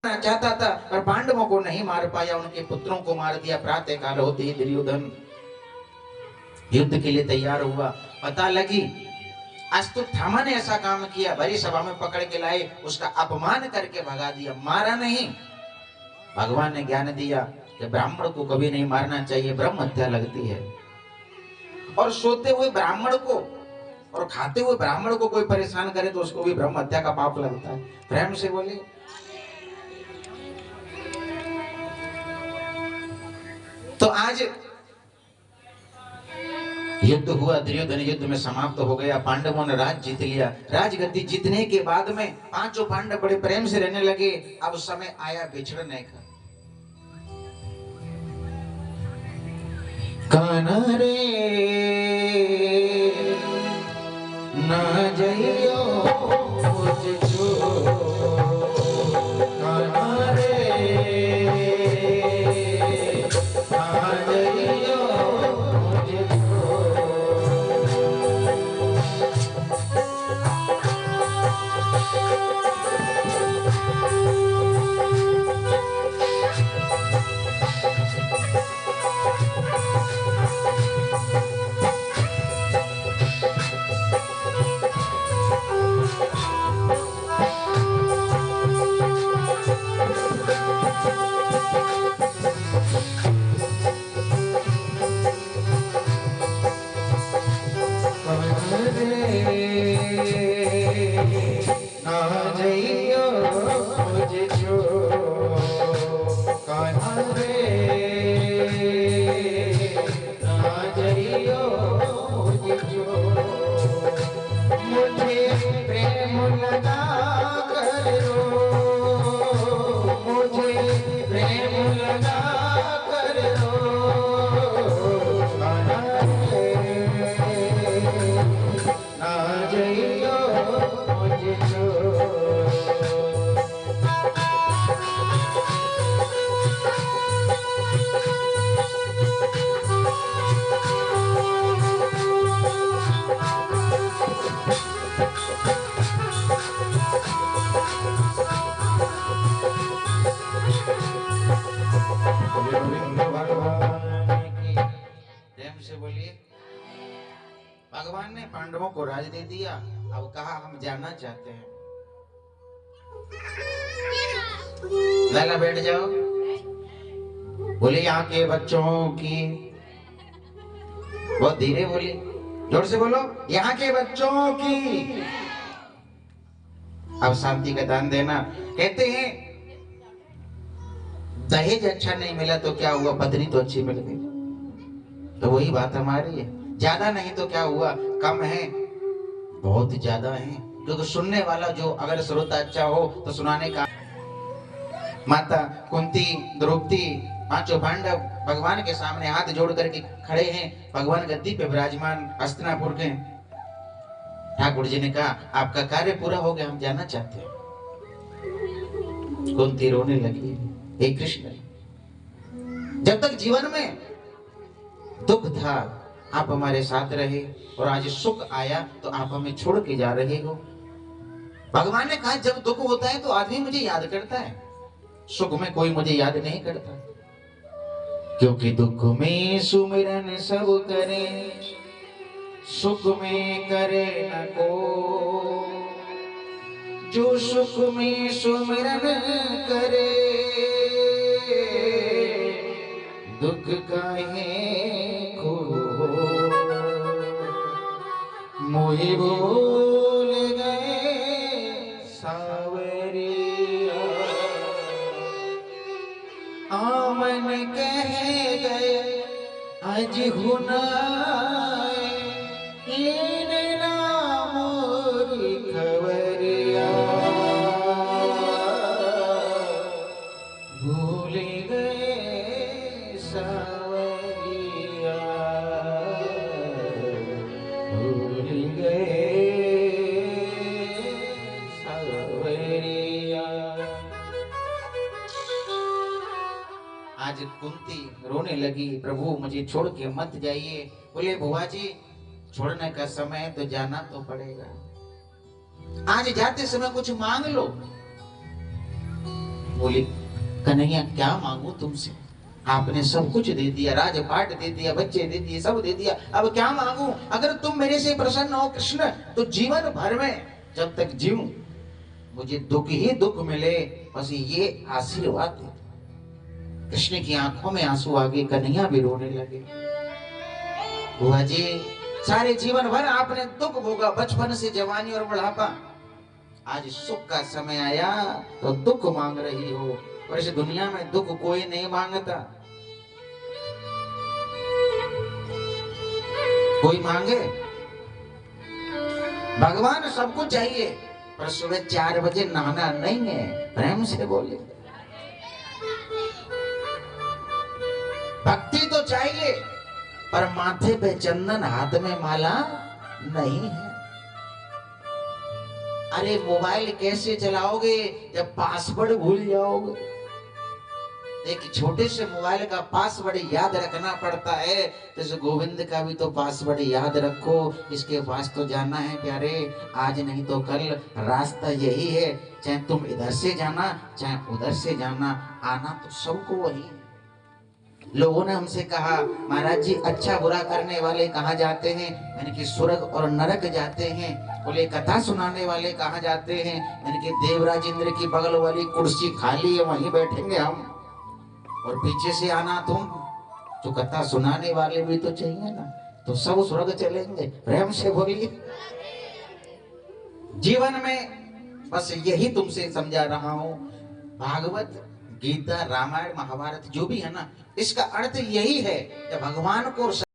चाहता था पर पांडवों को नहीं मार पाया, उनके पुत्रों को मार दिया। प्रातः काल होते ही दुर्योधन युद्ध के लिए तैयार हुआ। पता लगी आज तो थामा ने ऐसा काम किया, भरी सभा में पकड़ के लाए, उसका अपमान करके भगा दिया, मारा नहीं। भगवान ने ज्ञान दिया कि ब्राह्मण को कभी नहीं मारना चाहिए, ब्रह्म हत्या लगती है। और सोते हुए ब्राह्मण को और खाते हुए ब्राह्मण को कोई परेशान करे तो उसको भी ब्रह्म हत्या का पाप लगता है। प्रेम से बोले। तो आज युद्ध हुआ, दुर्योधन युद्ध में समाप्त हो गया, पांडवों ने राज जीत लिया। राजगद्दी जीतने के बाद में पांचों पांडव बड़े प्रेम से रहने लगे। अब समय आया बिछड़ने का। कान्हा रे ना जइयो मुझ छोड़, कान्हा रे ना जइयो मुझ छोड़। भगवान ने पांडवों को राज दे दिया। अब कहा हम जाना चाहते हैं। लाला बैठ जाओ। बोले यहाँ के बच्चों की, बहुत धीरे बोली, जोर से बोलो, यहाँ के बच्चों की अब शांति का दान देना। कहते हैं दहेज अच्छा नहीं मिला तो क्या हुआ, पत्नी तो अच्छी मिल गई। तो वही बात हमारी है, ज्यादा नहीं तो क्या हुआ, कम है बहुत ज्यादा है। क्योंकि सुनने वाला जो अगर श्रोता अच्छा हो तो सुनाने का। माता कुंती, द्रौपदी, पांचों पांडव भगवान के सामने हाथ जोड़ करके खड़े हैं। भगवान गद्दी पे विराजमान हस्तिनापुर के। ठाकुर जी ने कहा आपका कार्य पूरा हो गया, हम जाना चाहते हैं। कुंती रोने लगी, हे कृष्ण, जब तक जीवन में दुख था आप हमारे साथ रहे और आज सुख आया तो आप हमें छोड़ के जा रहे हो। भगवान ने कहा जब दुख होता है तो आदमी मुझे याद करता है, सुख में कोई मुझे याद नहीं करता। क्योंकि दुख में सुमिरन सब करे, सुख में करे न को। जो सुख में सुमिरन करे, दुख काहे को। मोहि भूल गए सावरिया, आमन कह गए आज हुनाए, इन नामोरी खबरिया। भूल गए सावरिया, भूल गए सावरिया। आज कुंती रोने लगी, प्रभु मुझे छोड़ के मत जाइए। बोले बुआ जी छोड़ने का समय तो जाना तो पड़ेगा, आज जाते समय कुछ मांग लो। बोली कन्हैया क्या मांगू तुमसे, आपने सब कुछ दे दिया, राजपाट दे दिया, बच्चे दे दिए, सब दे दिया, अब क्या मांगू। अगर तुम मेरे से प्रसन्न हो कृष्ण तो जीवन भर में जब तक जीऊं मुझे दुख ही दुख मिले, बस ये आशीर्वाद दे। कृष्ण की आंखों में आंसू आ गए, कन्हैया भी रोने लगे। बुआ जी सारे जीवन भर आपने दुख भोगा, बचपन से जवानी और बुढ़ापा, आज सुख का समय आया तो दुख मांग रही हो, और इस दुनिया में दुख कोई नहीं मांगता। कोई मांगे? भगवान सबको चाहिए, पर सुबह 4 बजे नहाना नहीं है। प्रेम से बोले भक्ति तो चाहिए, पर माथे पे चंदन हाथ में माला नहीं है। अरे मोबाइल कैसे चलाओगे जब पासवर्ड भूल जाओगे। एक छोटे से मोबाइल का पासवर्ड याद रखना पड़ता है, जैसे गोविंद का भी तो पासवर्ड याद रखो, इसके पास तो जाना है प्यारे, आज नहीं तो कल रास्ता यही है, चाहे तुम इधर से जाना चाहे उधर से जाना, आना तो सबको वही है। लोगों ने हमसे कहा महाराज जी अच्छा बुरा करने वाले कहाँ जाते हैं, मैंने कि स्वर्ग और नरक जाते हैं। बोले कथा सुनाने वाले कहाँ जाते हैं, मैंने कि देवराज इंद्र की बगल वाली कुर्सी खाली है वहीं बैठेंगे हम, और पीछे से आना तुम। तो कथा सुनाने वाले भी तो चाहिए ना, तो सब स्वर्ग चलेंगे। प्रेम से बोलिए। जीवन में बस यही तुमसे समझा रहा हूं, भागवत गीता रामायण महाभारत जो भी है ना, इसका अर्थ यही है कि भगवान को